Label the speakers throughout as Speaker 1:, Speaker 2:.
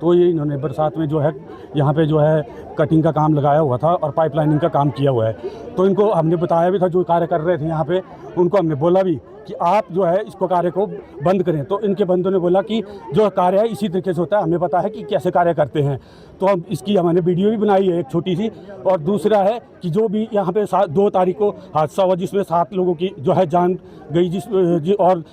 Speaker 1: तो ये इन्होंने बरसात में जो है यहाँ पे जो है कटिंग का काम लगाया हुआ था और पाइपलाइनिंग का काम किया हुआ है। तो इनको हमने बताया भी था, जो कार्य कर रहे थे यहाँ पे उनको हमने बोला भी कि आप जो है इसको कार्य को बंद करें। तो इनके बंदों ने बोला कि जो कार्य है इसी तरीके से होता है, हमें पता है कि कैसे कार्य करते हैं। तो हम इसकी हमने वीडियो भी बनाई है एक छोटी सी। और दूसरा है कि जो भी यहाँ पे 2 तारीख को हादसा हुआ जिसमें 7 लोगों की जो है जान गई, और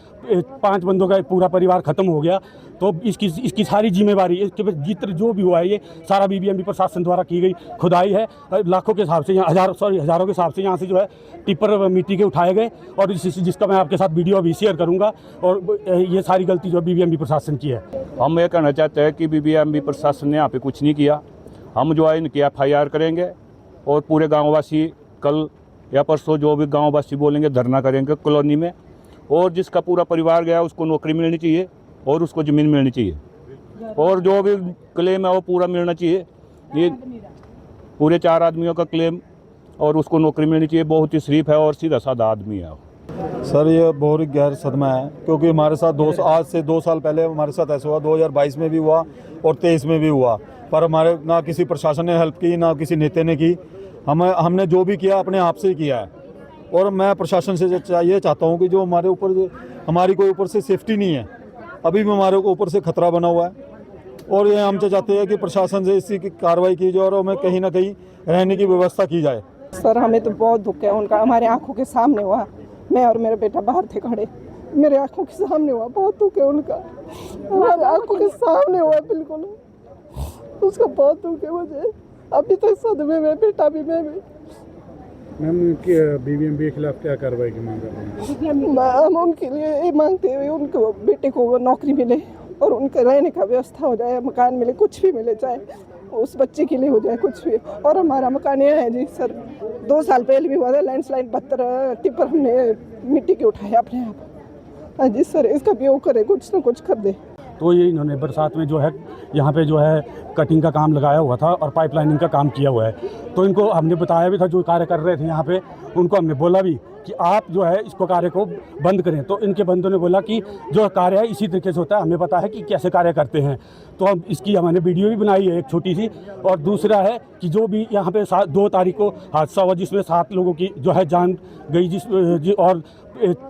Speaker 1: 5 बंदों का पूरा परिवार ख़त्म हो गया। तो इसकी सारी जिम्मेवारी, इसके जितना जो भी हुआ है ये सारा बीबीएमबी प्रशासन द्वारा की गई खुदाई है। लाखों के हिसाब से यहाँ हज़ारों के हिसाब से यहाँ से जो है टिप्पर मिट्टी के उठाए गए, और जिसका मैं आपके साथ वीडियो अभी शेयर करूँगा। और ये सारी गलती जो बीबीएमबी प्रशासन की है।
Speaker 2: हम ये कहना चाहते हैं कि बीबीएमबी प्रशासन ने यहाँ पे कुछ नहीं किया। हम जो है इनकी FIR करेंगे और पूरे गाँववासी कल या परसों जो भी गाँववासी बोलेंगे धरना करेंगे कॉलोनी में। और जिसका पूरा परिवार गया उसको नौकरी मिलनी चाहिए और उसको ज़मीन मिलनी चाहिए, और जो भी क्लेम है वो पूरा मिलना चाहिए। ये पूरे 4 आदमियों का क्लेम, और उसको नौकरी मिलनी चाहिए। बहुत ही शरीफ है और सीधा साधा आदमी है।
Speaker 3: सर ये बहुत ही गैर सदमा है, क्योंकि हमारे साथ आज से 2 साल पहले हमारे साथ ऐसा हुआ, 2022 में भी हुआ और 23 में भी हुआ। पर हमारे ना किसी प्रशासन ने हेल्प की, ना किसी नेता ने की। हमने जो भी किया अपने आप से ही किया है। और मैं प्रशासन से ये चाहता हूँ कि जो हमारी कोई ऊपर से सेफ्टी नहीं है, अभी भी हमारे को ऊपर से खतरा बना हुआ है। और ये हम चाहते हैं कि प्रशासन से इसी की कार्रवाई की जाए और हमें कहीं ना कहीं रहने की व्यवस्था की जाए।
Speaker 4: सर हमें तो बहुत दुख है उनका, हमारे आंखों के सामने हुआ। मैं और मेरा बेटा बाहर थे खड़े, मेरे आंखों के सामने हुआ। बहुत दुख है उनका, हमारे आंखों के सामने हुआ बिल्कुल। उसका बहुत दुख है मुझे। अभी तो सदमे में बेटा भी, मैं भी।
Speaker 5: मैम बीबीएमबी के खिलाफ क्या कार्रवाई की मांग कर रहे हैं?
Speaker 4: हम उनके लिए ये मांगते हुए उनको बेटे को नौकरी मिले और उनके रहने का व्यवस्था हो जाए, मकान मिले, कुछ भी मिले, चाहे उस बच्चे के लिए हो जाए कुछ भी। और हमारा मकान यह है जी सर, 2 साल पहले भी हुआ था लैंडस्लाइड, पत्थर टिप्पर हमने मिट्टी के उठाए अपने आप। हाँ जी सर, इसका भी वो करे, कुछ ना कुछ कर दे।
Speaker 1: तो ये इन्होंने बरसात में जो है यहाँ पे जो है कटिंग का काम लगाया हुआ था और पाइपलाइनिंग का काम किया हुआ है। तो इनको हमने बताया भी था, जो कार्य कर रहे थे यहाँ पे उनको हमने बोला भी कि आप जो है इसको कार्य को बंद करें। तो इनके बंदों ने बोला कि जो कार्य है इसी तरीके से होता है, हमें पता है कि कैसे कार्य करते हैं। तो हम इसकी हमने वीडियो भी बनाई है एक छोटी सी। और दूसरा है कि जो भी यहाँ पे 2 तारीख को हादसा हुआ जिसमें 7 लोगों की जो है जान गई, और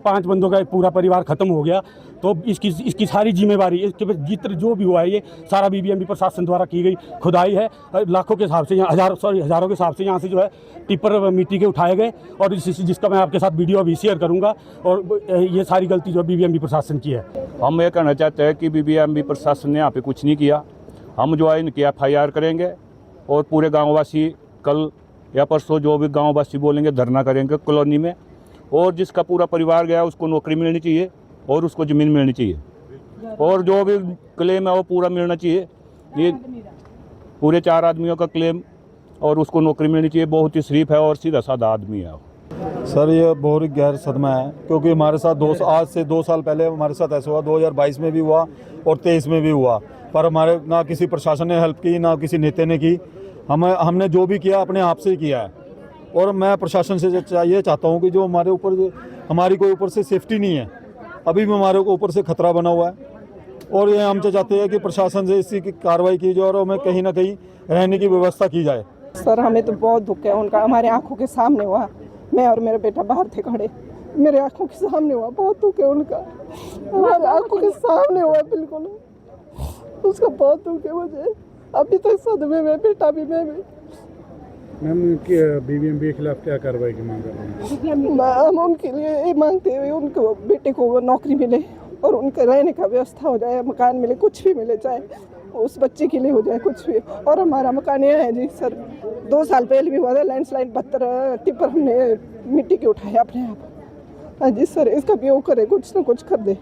Speaker 1: 5 बंदों का पूरा परिवार ख़त्म हो गया। तो इसकी सारी जिम्मेवारी, इसके जितना जो भी हुआ है ये सारा बीबीएमबी प्रशासन द्वारा की गई खुदाई है। लाखों के हिसाब से यहाँ हज़ारों के हिसाब से यहाँ से जो है टिप्पर मिट्टी के उठाए गए, और जिसका मैं आपके साथ वीडियो अभी शेयर करूँगा। और ये सारी गलती जो बीबीएमबी प्रशासन की है।
Speaker 2: हम ये कहना चाहते हैं कि बीबीएमबी प्रशासन ने यहाँ पे कुछ नहीं किया। हम जो है इनकी FIR करेंगे और पूरे गाँववासी कल या परसों जो भी गाँववासी बोलेंगे धरना करेंगे कॉलोनी में। और जिसका पूरा परिवार गया उसको नौकरी मिलनी चाहिए और उसको ज़मीन मिलनी चाहिए, और जो भी क्लेम है वो पूरा मिलना चाहिए। ये पूरे 4 आदमियों का क्लेम, और उसको नौकरी मिलनी चाहिए। बहुत ही शरीफ है और सीधा साधा आदमी है।
Speaker 3: सर ये बहुत ही गैर सदमा है, क्योंकि हमारे साथ आज से 2 साल पहले हमारे साथ ऐसा हुआ, 2022 में भी हुआ और 23 में भी हुआ। पर हमारे ना किसी प्रशासन ने हेल्प की, ना किसी नेता ने की। हमने जो भी किया अपने आप से ही किया है। और मैं प्रशासन से ये चाहता हूँ कि जो हमारी कोई ऊपर से सेफ्टी नहीं है, अभी भी हमारे को ऊपर से खतरा बना हुआ है। और ये हम चाहते हैं कि प्रशासन से इसी की कार्रवाई की जाए और हमें कहीं ना कहीं रहने की व्यवस्था की जाए।
Speaker 4: सर हमें तो बहुत दुख है उनका, हमारे आंखों के सामने हुआ। मैं और मेरा बेटा बाहर थे खड़े, मेरे आंखों के सामने हुआ। बहुत दुख है उनका, हमारे आंखों के सामने हुआ बिल्कुल। उसका बहुत दुख है मुझे। अभी तो सदमे में बेटा भी, मैं भी।
Speaker 5: मैम बीबीएमबी के खिलाफ क्या कार्रवाई की मांग कर रहे हैं?
Speaker 4: हम उनके लिए ये मांगते हुए उनको बेटे को नौकरी मिले और उनके रहने का व्यवस्था हो जाए, मकान मिले, कुछ भी मिले, चाहे उस बच्चे के लिए हो जाए कुछ भी। और हमारा मकान यह है जी सर, 2 साल पहले भी हुआ था लैंडस्लाइड, पत्थर टिप्पर हमने मिट्टी के उठाए अपने आप। हाँ जी सर, इसका भी वो करे, कुछ ना कुछ कर दे।